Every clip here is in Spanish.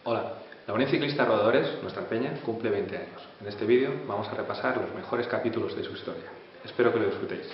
Hola, la Unión Ciclista Rodadores, nuestra peña, cumple 20 años. En este vídeo vamos a repasar los mejores capítulos de su historia. Espero que lo disfrutéis.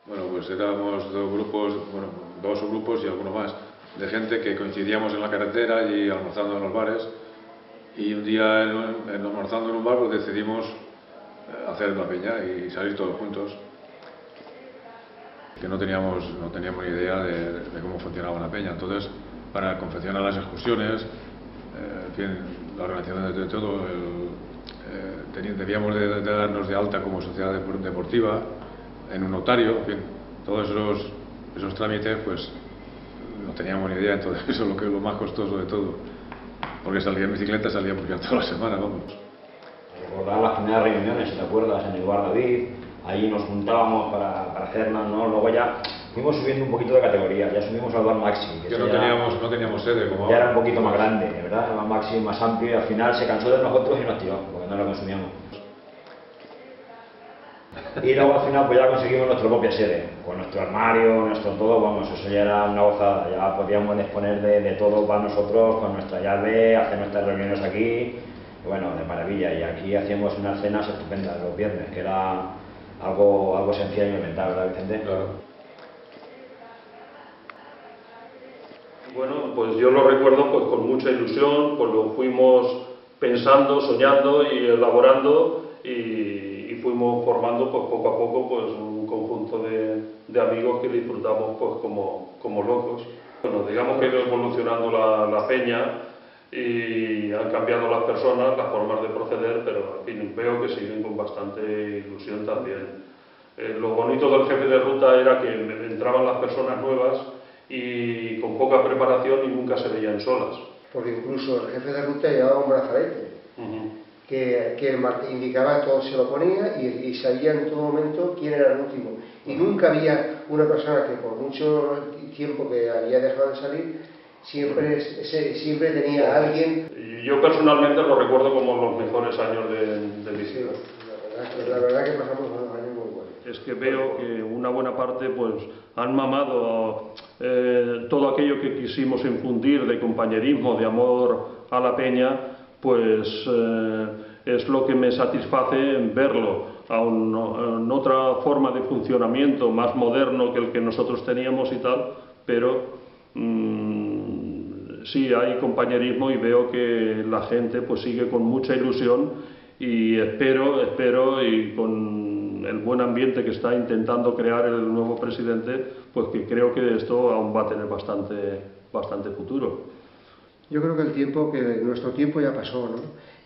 Bueno, pues éramos dos grupos, dos subgrupos y alguno más, de gente que coincidíamos en la carretera y almorzando en los bares. Y un día, almorzando en un bar, pues decidimos hacer una peña y salir todos juntos. Que no teníamos ni idea de cómo funcionaba una peña. Entonces, para confeccionar las excursiones, en fin, la organización de todo, debíamos de darnos de alta como sociedad deportiva, en un notario, en fin, todos esos trámites, pues no teníamos ni idea. Entonces eso es lo más costoso de todo, porque salía en bicicleta, salíamos ya toda la semana, vamos. Recordar las primeras reuniones, si te acuerdas, en el bar David, ahí nos juntábamos para hacernos, ¿no? Luego ya fuimos subiendo un poquito de categoría, ya subimos al bar Maxi. Que no teníamos sede, como ya era un poquito más grande, ¿verdad? El bar Maxi más amplio, y al final se cansó de nosotros y nos tiró, porque no lo consumíamos. Y luego al final pues ya conseguimos nuestra propia sede, con nuestro armario, nuestro todo, vamos, eso ya era una gozada, ya podíamos disponer de todo para nosotros, con nuestra llave, hacer nuestras reuniones aquí, y bueno, de maravilla. Y aquí hacíamos unas cenas estupendas los viernes, que era algo esencial y elemental, ¿verdad, Vicente? Claro. Bueno, pues yo lo recuerdo pues con mucha ilusión, pues lo fuimos pensando, soñando y elaborando, y fuimos formando pues poco a poco pues un conjunto de amigos que disfrutamos pues como locos. Bueno, digamos que ha ido evolucionando la peña y han cambiado las personas, las formas de proceder, pero en fin, veo que siguen con bastante ilusión también. Lo bonito del jefe de ruta era que entraban las personas nuevas y con poca preparación y nunca se veían solas. Porque incluso el jefe de ruta llevaba un brazalete que indicaba, todo se lo ponía y sabía en todo momento quién era el último. Y nunca había una persona que por mucho tiempo que había dejado de salir, siempre tenía a alguien. Y yo personalmente lo recuerdo como los mejores años de mi vida. Sí, la verdad que pasamos unos años muy buenos. Es que veo que una buena parte pues han mamado todo aquello que quisimos infundir de compañerismo, de amor a la peña, pues es lo que me satisface en verlo, en otra forma de funcionamiento más moderno que el que nosotros teníamos y tal, pero sí hay compañerismo y veo que la gente pues sigue con mucha ilusión, y espero y con el buen ambiente que está intentando crear el nuevo presidente, pues que creo que esto aún va a tener bastante futuro. Yo creo que nuestro tiempo ya pasó, ¿no?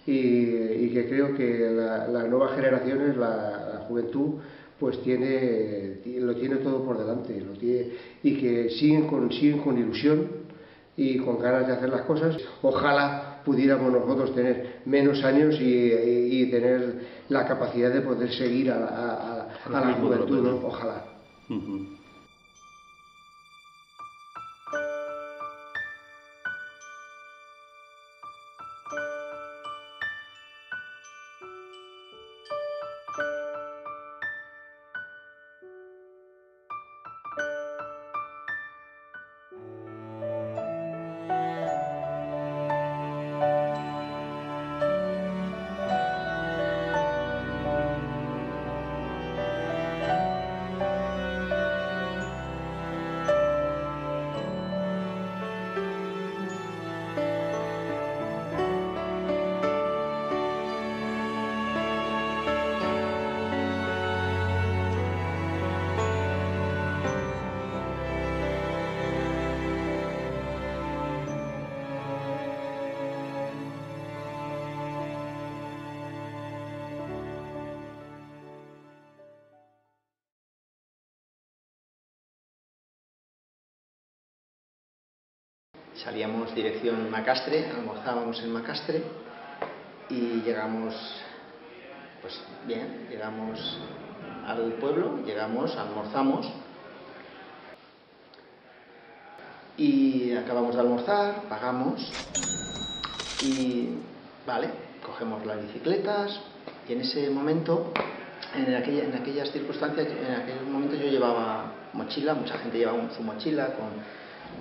Y que creo que las nuevas generaciones, la juventud, pues lo tiene todo por delante, y que siguen con ilusión y con ganas de hacer las cosas. Ojalá pudiéramos nosotros tener menos años y tener la capacidad de poder seguir a la juventud, ¿no? Ojalá. Salíamos dirección Macastre, almorzábamos en Macastre y llegamos, pues bien, llegamos al pueblo, llegamos, almorzamos y acabamos de almorzar, pagamos y vale, cogemos las bicicletas y en ese momento, en aquellas circunstancias, en aquel momento yo llevaba mochila, mucha gente lleva su mochila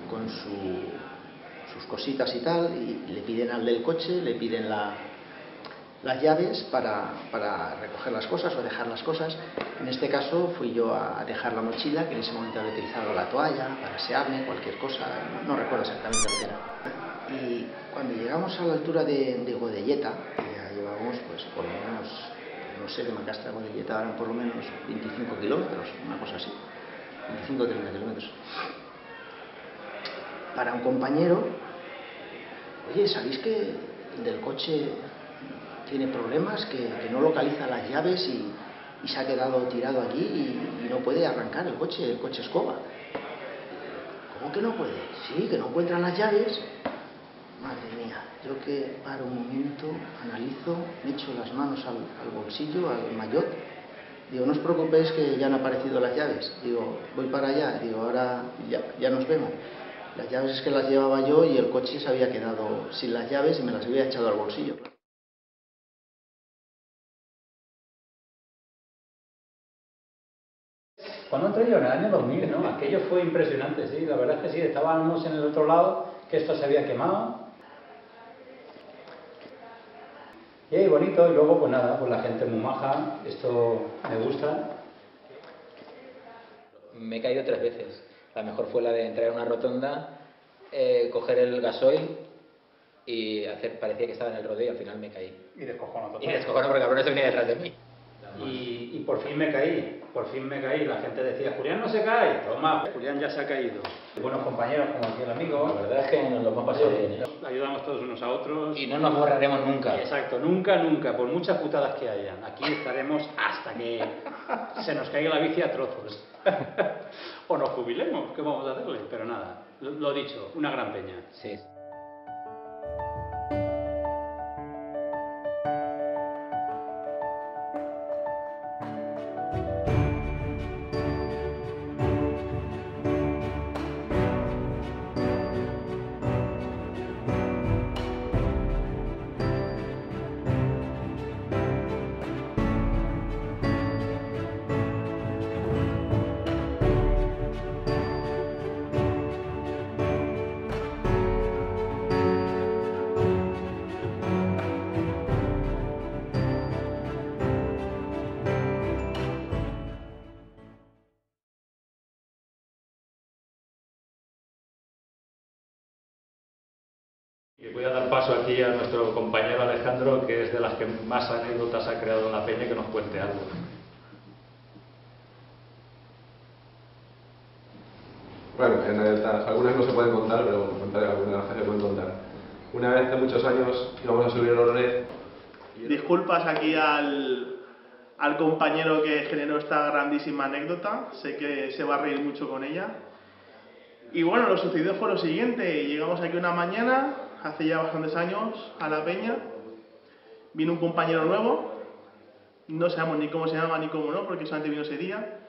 con sus cositas y tal, y le piden al del coche, le piden las llaves para recoger las cosas o dejar las cosas. En este caso fui yo a dejar la mochila, que en ese momento había utilizado la toalla para asearme, cualquier cosa, no recuerdo exactamente lo que era. Y cuando llegamos a la altura de Godelleta, ya llevábamos pues por lo menos, no sé, de Macastre a Godelleta eran por lo menos 25 kilómetros, una cosa así, 25 o 30 kilómetros. Para un compañero, oye, ¿sabéis que el del coche tiene problemas, que no localiza las llaves y se ha quedado tirado allí y no puede arrancar el coche escoba? ¿Cómo que no puede? Sí, que no encuentran las llaves. Madre mía, yo que paro un momento, analizo, me echo las manos al bolsillo, al maillot. Digo, no os preocupéis que ya han aparecido las llaves. Digo, voy para allá, digo, ahora ya nos vemos. Las llaves es que las llevaba yo y el coche se había quedado sin las llaves y me las había echado al bolsillo. Cuando entré yo en el año 2000, ¿no? Aquello fue impresionante, sí, la verdad es que sí, estábamos en el otro lado, que esto se había quemado. Y bonito, y luego pues nada, pues la gente muy maja, esto me gusta. Me he caído 3 veces. La mejor fue la de entrar en una rotonda, coger el gasoil y parecía que estaba en el rodeo y al final me caí. Y descojono total. Y descojono porque el cabrón se venía detrás de mí. Y por fin me caí, la gente decía, Julián no se cae, toma, Julián ya se ha caído. Buenos compañeros como aquí el amigo. La verdad es que nos lo hemos pasado bien, ¿eh? Ayudamos todos unos a otros. Y no nos borraremos nunca. Exacto, nunca, por muchas putadas que hayan. Aquí estaremos hasta que se nos caiga la bici a trozos. O nos jubilemos, ¿qué vamos a hacerle? Pero nada, lo dicho, una gran peña. Sí. Y voy a dar paso aquí a nuestro compañero Alejandro, que es de las que más anécdotas ha creado en la peña, que nos cuente algo. Bueno, en realidad, algunas no se pueden contar, pero contaré algunas que se pueden contar. Una vez hace muchos años íbamos a subir el Orre. Disculpas aquí al compañero que generó esta grandísima anécdota, sé que se va a reír mucho con ella. Y bueno, lo sucedido fue lo siguiente, llegamos aquí una mañana, hace ya bastantes años, a la peña, vino un compañero nuevo, no sabemos ni cómo se llama ni cómo no, porque solamente vino ese día,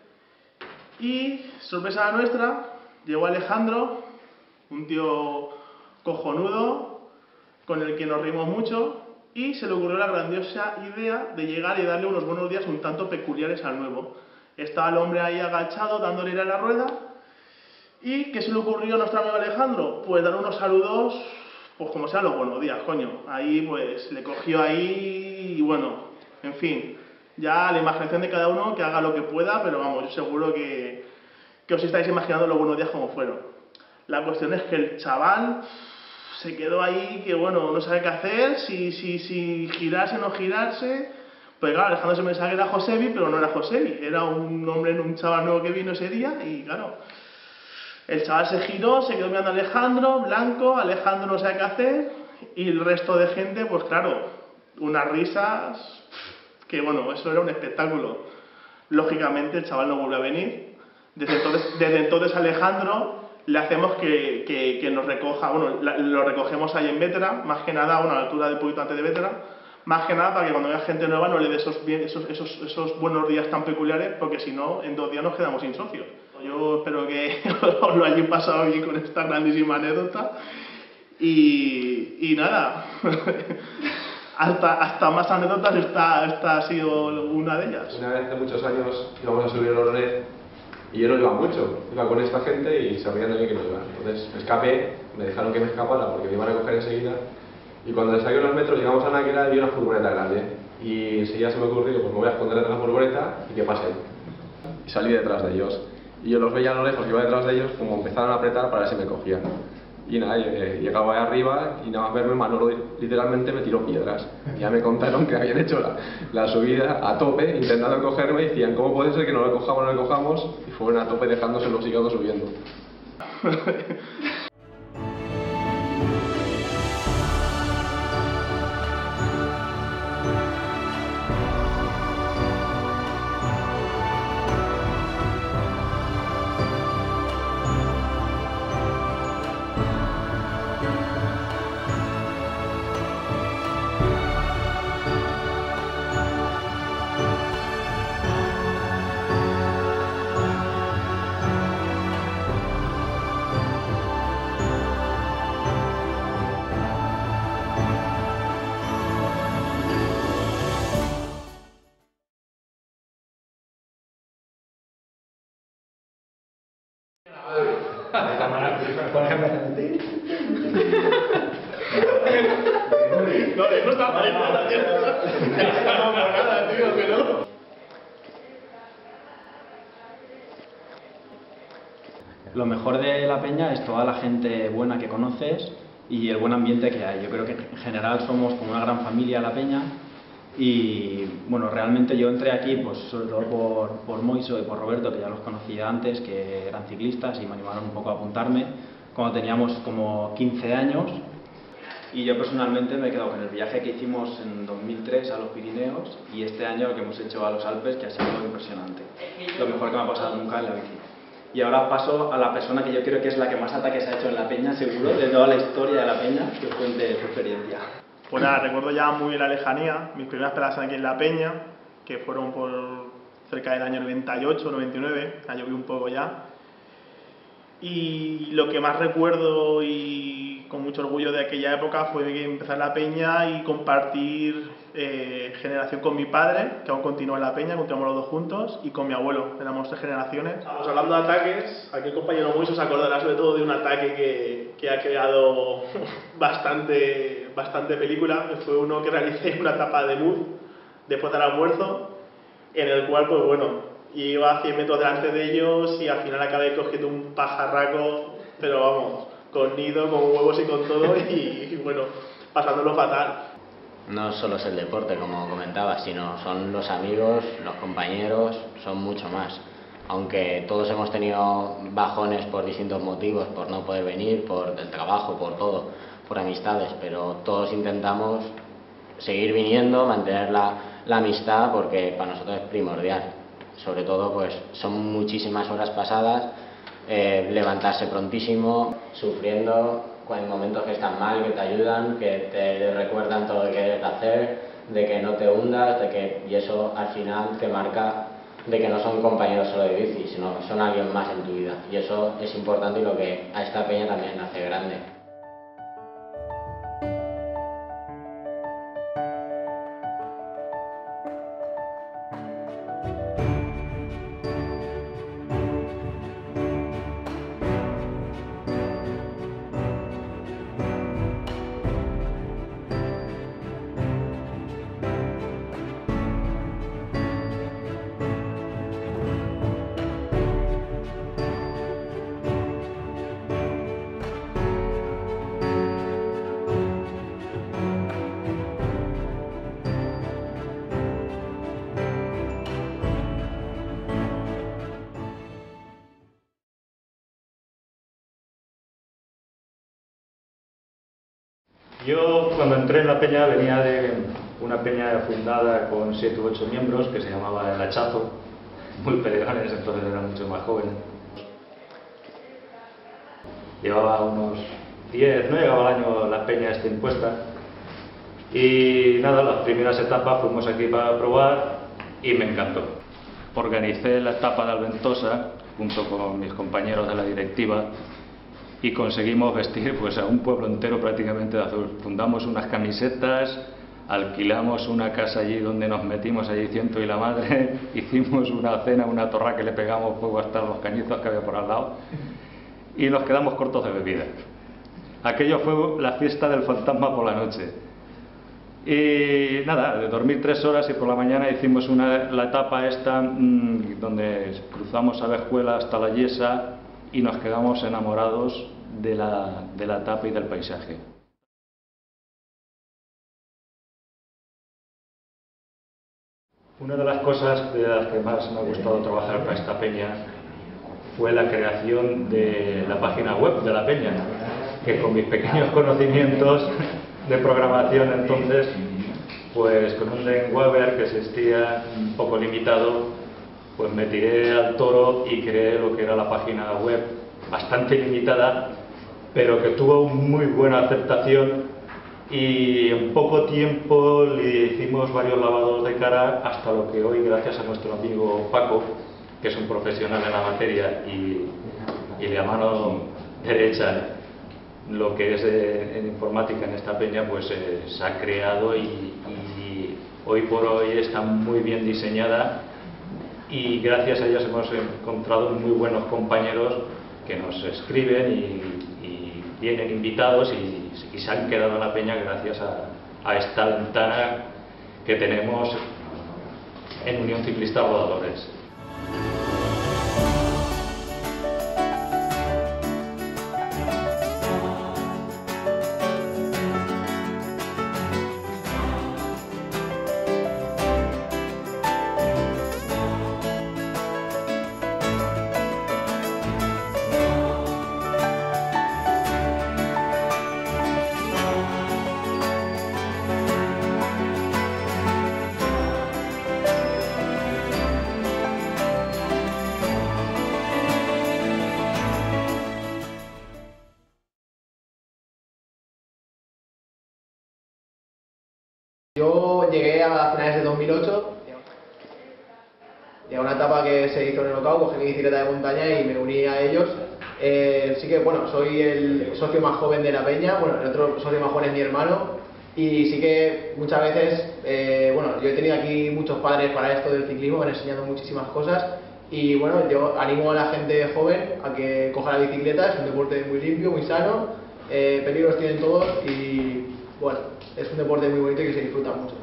y sorpresa nuestra, llegó Alejandro, un tío cojonudo, con el que nos reímos mucho, y se le ocurrió la grandiosa idea de llegar y darle unos buenos días un tanto peculiares al nuevo. Estaba el hombre ahí agachado, dándole a la rueda. ¿Y qué se le ocurrió a nuestro amigo Alejandro? Pues dar unos saludos, pues como sean los buenos días, coño. Ahí pues le cogió ahí y bueno, en fin. Ya la imaginación de cada uno que haga lo que pueda, pero vamos, yo seguro que os estáis imaginando los buenos días como fueron. La cuestión es que el chaval se quedó ahí que bueno, no sabe qué hacer, si girarse o no girarse. Pues claro, Alejandro se pensaba que era Josebi, pero no era Josebi. Era un hombre, un chaval nuevo que vino ese día y claro... El chaval se giró, se quedó mirando a Alejandro, blanco, Alejandro no sabe qué hacer, y el resto de gente, pues claro, unas risas, que bueno, eso era un espectáculo. Lógicamente el chaval no volvió a venir. Desde entonces Alejandro le hacemos que nos recoja, bueno, lo recogemos ahí en Vétera, más que nada, bueno, a la altura del poquito antes de Vétera, más que nada para que cuando vea gente nueva no le dé esos buenos días tan peculiares, porque si no, en 2 días nos quedamos sin socios. Yo espero que os lo hayáis pasado bien con esta grandísima anécdota y nada, hasta más anécdotas, esta ha sido una de ellas. Una vez hace muchos años íbamos a subir el Oronet y yo no iba mucho, iba con esta gente y se reían de mí que no iba. Entonces me escapé, me dejaron que me escapara porque me iban a coger enseguida. Y cuando salí unos metros llegamos a Náquera y vi una furgoneta grande. Y enseguida se me ocurrió, pues me voy a esconder detrás de la furgoneta y que pasen. Y salí detrás de ellos. Y yo los veía a lo lejos, iba detrás de ellos, como empezaron a apretar para ver si me cogían. Y nada, llegaba ahí arriba y nada más verme, Manolo literalmente me tiró piedras. Y ya me contaron que habían hecho la subida a tope, intentando cogerme, y decían, ¿cómo puede ser que no lo cojamos? Y fueron a tope dejándose los hígados subiendo. No está mal nada, tío. No nada, tío, que no. Lo mejor de la peña es toda la gente buena que conoces y el buen ambiente que hay. Yo creo que en general somos como una gran familia la peña y bueno, realmente yo entré aquí pues sobre todo por Moiso y por Roberto, que ya los conocía antes, que eran ciclistas y me animaron un poco a apuntarme cuando teníamos como 15 años. Y yo personalmente me he quedado con el viaje que hicimos en 2003 a los Pirineos y este año que hemos hecho a los Alpes, que ha sido impresionante. Lo mejor que me ha pasado nunca en la bici. Y ahora paso a la persona que yo creo que es la que más ataques ha hecho en la peña, seguro, de toda la historia de la peña, que os cuente su experiencia. Pues nada, recuerdo ya muy en la lejanía mis primeras peladas aquí en la peña, que fueron por cerca del año 98, 99, ya llovió un poco ya. Y lo que más recuerdo y con mucho orgullo de aquella época fue empezar la peña y compartir generación con mi padre, que aún continúa en la peña, continuamos los dos juntos, y con mi abuelo, éramos 3 generaciones. Estamos hablando de ataques, aquí el compañero Moiso se acordará sobre todo de un ataque que ha creado bastante película, que fue uno que realicé en una etapa de MUD, después del almuerzo, en el cual, pues bueno, iba a 100 metros delante de ellos y al final acabé cogiendo un pajarraco, pero vamos, con nido, con huevos y con todo, y bueno, pasándolo fatal. No solo es el deporte, como comentaba, sino son los amigos, los compañeros, son mucho más. Aunque todos hemos tenido bajones por distintos motivos, por no poder venir, por el trabajo, por todo, por amistades, pero todos intentamos seguir viniendo, mantener la amistad, porque para nosotros es primordial. Sobre todo, pues son muchísimas horas pasadas, levantarse prontísimo, sufriendo en momentos que están mal, que te ayudan, que te recuerdan todo lo que debes hacer, de que no te hundas, y eso al final te marca de que no son compañeros solo de bici, sino que son alguien más en tu vida. Y eso es importante y lo que a esta peña también hace grande. Yo cuando entré en la peña venía de una peña fundada con 7 u 8 miembros que se llamaba El Hachazo, muy peleones, entonces eran mucho más jóvenes. llevaba unos 10, no llegaba al año la peña esta impuesta. Y nada, las primeras etapas fuimos aquí para probar y me encantó. Organicé la etapa de Alventosa junto con mis compañeros de la directiva y conseguimos vestir pues a un pueblo entero prácticamente de azul. Fundamos unas camisetas, alquilamos una casa allí donde nos metimos allí ciento y la madre, hicimos una cena, una torra que le pegamos fuego hasta los cañizos que había por al lado y nos quedamos cortos de bebida. Aquello fue la fiesta del fantasma por la noche. Y nada, de dormir 3 horas y por la mañana hicimos la etapa esta donde cruzamos Abejuela hasta la Yesa y nos quedamos enamorados de la etapa y del paisaje. Una de las cosas de las que más me ha gustado trabajar para esta peña fue la creación de la página web de la peña, que con mis pequeños conocimientos de programación entonces, pues con un lenguaje que existía un poco limitado, pues me tiré al toro y creé lo que era la página web, bastante limitada, pero que tuvo muy buena aceptación y en poco tiempo le hicimos varios lavados de cara hasta lo que hoy, gracias a nuestro amigo Paco, que es un profesional en la materia y de a mano derecha lo que es en informática en esta peña, pues se ha creado y hoy por hoy está muy bien diseñada y gracias a ellos hemos encontrado muy buenos compañeros que nos escriben y vienen invitados y se han quedado en la peña gracias a esta ventana que tenemos en Unión Ciclista Rodadores. Yo llegué a finales de 2008, llegué a una etapa que se hizo en el Ocao, cogí mi bicicleta de montaña y me uní a ellos. Sí que, bueno, soy el socio más joven de la peña, bueno, el otro socio más joven es mi hermano, y sí que muchas veces, bueno, yo he tenido aquí muchos padres para esto del ciclismo, me han enseñado muchísimas cosas, y bueno, yo animo a la gente joven a que coja la bicicleta, es un deporte muy limpio, muy sano, peligros tienen todos y, bueno, es un deporte muy bonito y que se disfruta mucho.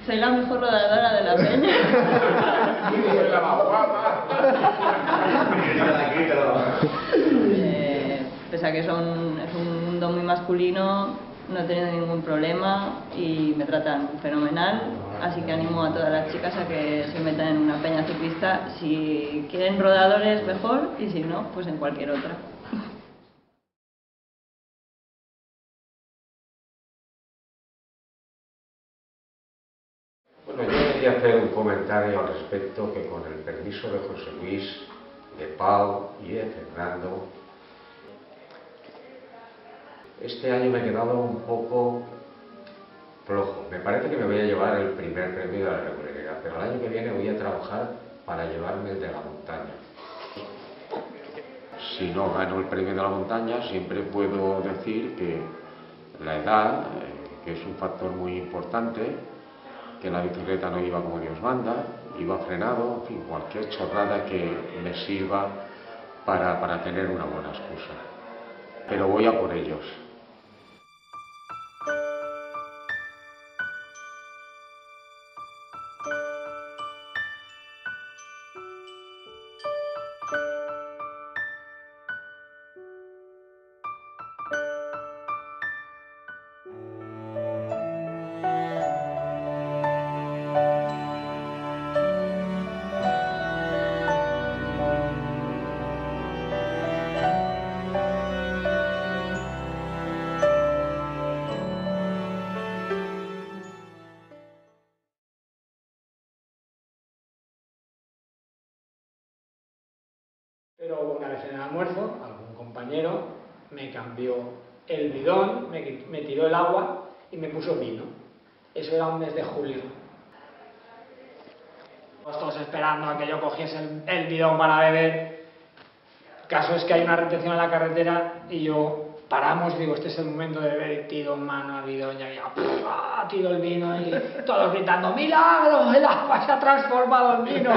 Soy la mejor rodadora de la peña. Soy la más guapa. Pese a que es un mundo muy masculino, no he tenido ningún problema y me tratan fenomenal. Así que animo a todas las chicas a que se metan en una peña ciclista. Si quieren rodadores, mejor, y si no, pues en cualquier otra. Bueno, yo quería hacer un comentario al respecto que con el permiso de José Luis, de Pau y de Fernando, este año me he quedado un poco flojo. Me parece que me voy a llevar el primer premio de la regularidad, pero el año que viene voy a trabajar para llevarme el de la montaña. Si no gano el premio de la montaña, siempre puedo decir que la edad, que es un factor muy importante, que la bicicleta no iba como Dios manda, iba frenado, en fin, cualquier chorrada que me sirva para tener una buena excusa. Pero voy a por ellos. Pero una vez en el almuerzo, algún compañero me cambió el bidón, me tiró el agua y me puso vino. Eso era un mes de julio. Todos esperando a que yo cogiese el bidón para beber. El caso es que hay una retención en la carretera y yo paramos, digo, este es el momento de beber, y tiro en mano al bidón y ya tiro el vino y todos gritando ¡milagro! ¡El agua se ha transformado en vino!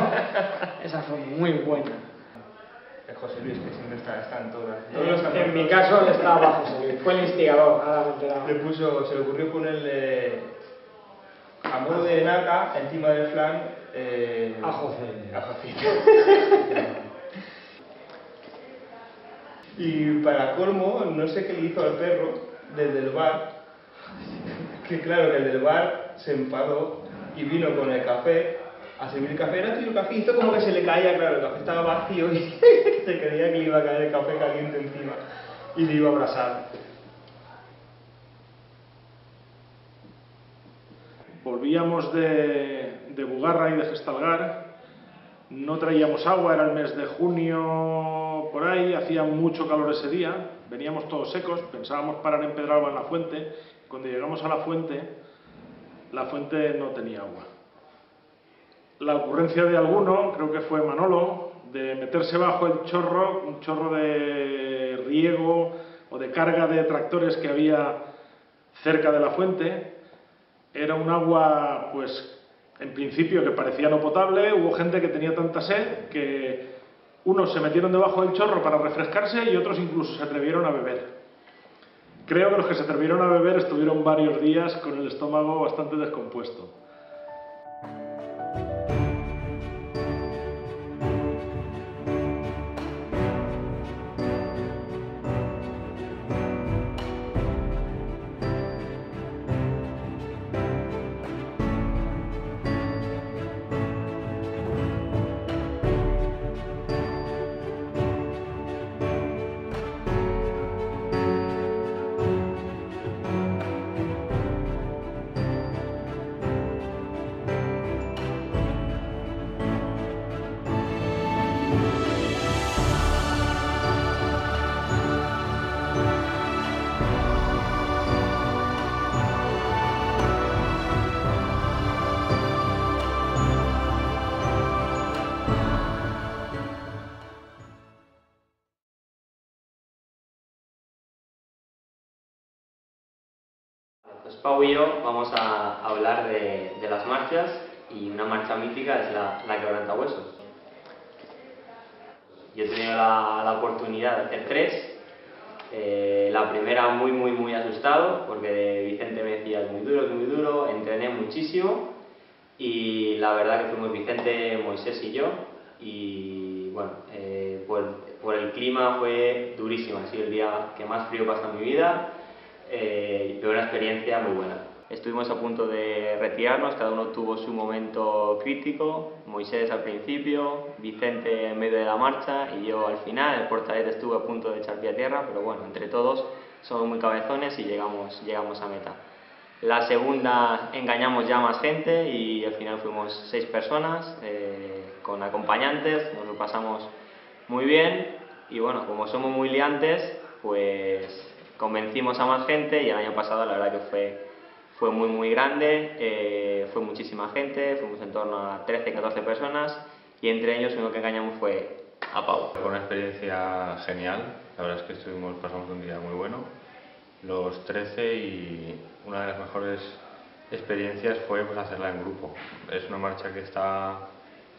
Esa fue muy buena. José Luis, que siempre está en todas. En mi caso estaba José Luis, fue el instigador, ahora me he enterado. Se le ocurrió ponerle a modo de naca encima del flan ajocito. Y para colmo, no sé qué le hizo al perro desde el bar, que claro, que el del bar se enfadó y vino con el café a servir café. Era tuyo el café, hizo como que se le caía, claro, el café estaba vacío y se creía que le iba a caer el café caliente encima y le iba a abrasar. Volvíamos de Bugarra y de Gestalgar, no traíamos agua, era el mes de junio por ahí, hacía mucho calor ese día, veníamos todos secos, pensábamos parar en Pedralba en la fuente. Cuando llegamos a la fuente no tenía agua. La ocurrencia de alguno, creo que fue Manolo, de meterse bajo el chorro, un chorro de riego o de carga de tractores que había cerca de la fuente. Era un agua, pues, en principio que parecía no potable. Hubo gente que tenía tanta sed que unos se metieron debajo del chorro para refrescarse y otros incluso se atrevieron a beber. Creo que los que se atrevieron a beber estuvieron varios días con el estómago bastante descompuesto. Pues Pau y yo vamos a hablar de las marchas, y una marcha mítica es la Quebrantahuesos. Yo he tenido la oportunidad de hacer 3. La primera muy asustado, porque Vicente me decía es muy duro, entrené muchísimo y la verdad que fuimos Vicente, Moisés y yo, y bueno, por el clima fue durísimo, ha sido el día que más frío he pasado en mi vida. Fue una experiencia muy buena. Estuvimos a punto de retirarnos, cada uno tuvo su momento crítico. Moisés al principio, Vicente en medio de la marcha y yo al final. El portalet estuvo a punto de echar pie a tierra, pero bueno, entre todos somos muy cabezones y llegamos a meta. La segunda engañamos ya a más gente y al final fuimos 6 personas con acompañantes, nos lo pasamos muy bien y bueno, como somos muy liantes, pues convencimos a más gente y el año pasado la verdad que fue muy grande, fue muchísima gente, fuimos en torno a 13-14 personas y entre ellos uno que engañamos fue a Pau. Fue una experiencia genial, la verdad es que pasamos un día muy bueno, los 13, y una de las mejores experiencias fue pues, hacerla en grupo. Es una marcha que está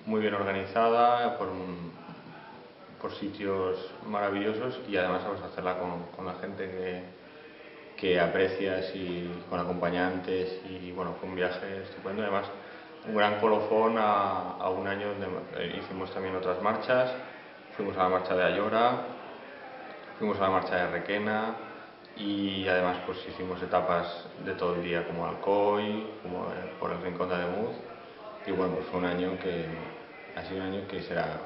muy bien organizada, por sitios maravillosos y además vas a hacerla con la gente que aprecias y con acompañantes y bueno, fue un viaje estupendo. Además un gran colofón a un año donde hicimos también otras marchas, fuimos a la marcha de Ayora, fuimos a la marcha de Requena y además pues hicimos etapas de todo el día como Alcoy, como por el Rincón de Ademuz y bueno, pues fue un año que ha sido un año que será,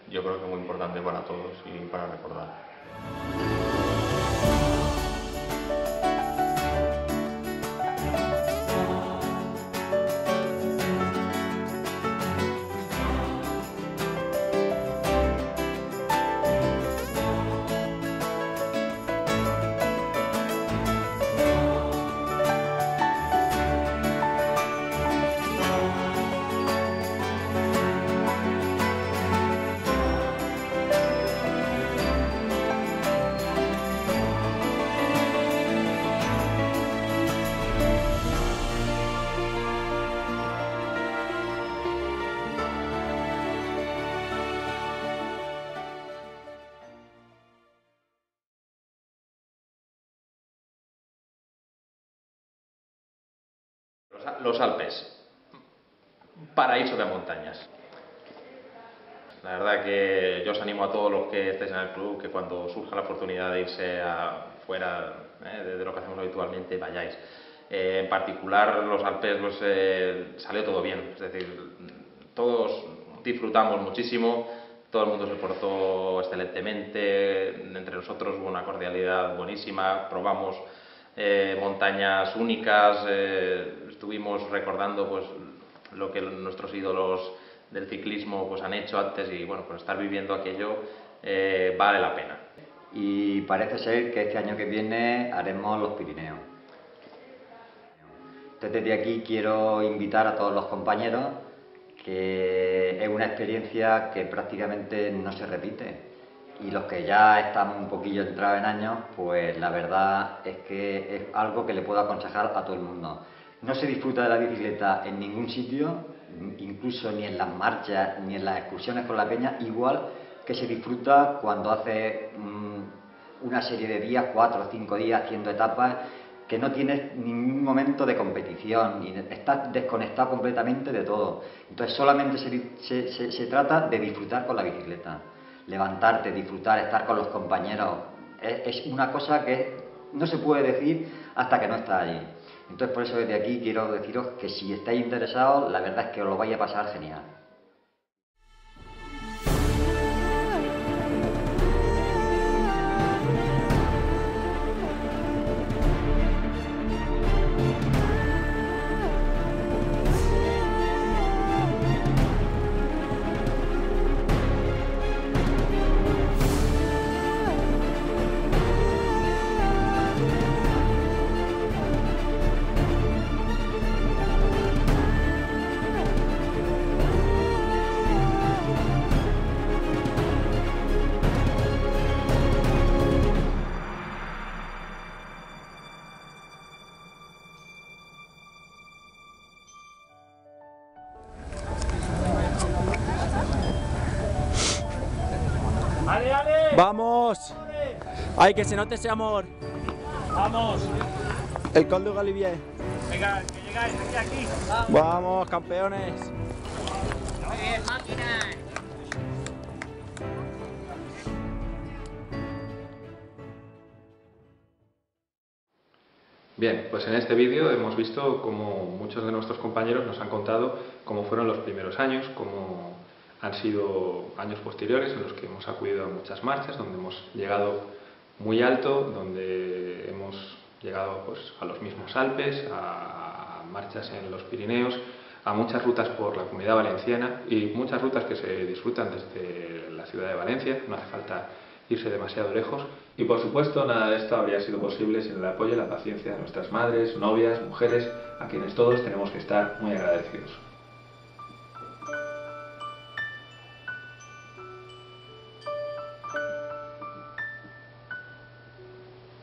yo creo que muy importante para todos y para recordar. Los Alpes, paraíso de montañas. La verdad que yo os animo a todos los que estéis en el club que cuando surja la oportunidad de irse fuera de lo que hacemos habitualmente, vayáis. En particular los Alpes pues, salió todo bien, es decir, todos disfrutamos muchísimo, todo el mundo se portó excelentemente, entre nosotros hubo una cordialidad buenísima, probamos montañas únicas, estuvimos recordando pues lo que nuestros ídolos del ciclismo pues han hecho antes y bueno, pues estar viviendo aquello vale la pena. Y parece ser que este año que viene haremos los Pirineos. Entonces desde aquí quiero invitar a todos los compañeros, que es una experiencia que prácticamente no se repite. Y los que ya estamos un poquillo entrados en años, pues la verdad es que es algo que le puedo aconsejar a todo el mundo. No se disfruta de la bicicleta en ningún sitio, incluso ni en las marchas, ni en las excursiones con la peña, igual que se disfruta cuando hace una serie de días, 4 o 5 días haciendo etapas, que no tienes ningún momento de competición, y estás desconectado completamente de todo. Entonces solamente se trata de disfrutar con la bicicleta, levantarte, disfrutar, estar con los compañeros. Es una cosa que no se puede decir hasta que no estás allí. Entonces por eso desde aquí quiero deciros que si estáis interesados, la verdad es que os lo vais a pasar genial. ¡Vamos! ¡Ay, que se note ese amor! ¡Vamos! El Col de Galibier. Venga, que llegáis aquí. ¡Vamos, campeones! Muy bien, máquinas. Bien, pues en este vídeo hemos visto cómo muchos de nuestros compañeros nos han contado cómo fueron los primeros años, cómo han sido años posteriores en los que hemos acudido a muchas marchas, donde hemos llegado muy alto, donde hemos llegado pues, a los mismos Alpes, a marchas en los Pirineos, a muchas rutas por la Comunidad Valenciana y muchas rutas que se disfrutan desde la ciudad de Valencia, no hace falta irse demasiado lejos. Y por supuesto nada de esto habría sido posible sin el apoyo y la paciencia de nuestras madres, novias, mujeres, a quienes todos tenemos que estar muy agradecidos.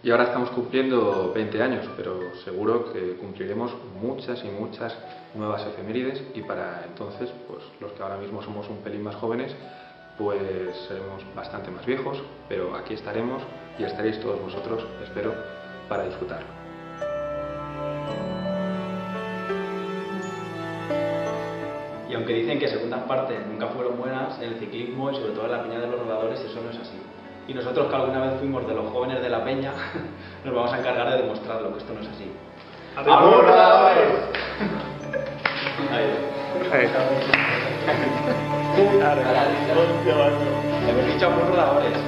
Y ahora estamos cumpliendo 20 años, pero seguro que cumpliremos muchas y muchas nuevas efemérides y para entonces, pues los que ahora mismo somos un pelín más jóvenes, pues seremos bastante más viejos, pero aquí estaremos y estaréis todos vosotros, espero, para disfrutarlo. Y aunque dicen que segundas partes nunca fueron buenas, en el ciclismo y sobre todo en la Peña de los Rodadores eso no es así. Y nosotros, que alguna vez fuimos de los jóvenes de la Peña, nos vamos a encargar de demostrarlo, que esto no es así. ¡Vamos, Rodadores! Hemos dicho a Rodadores.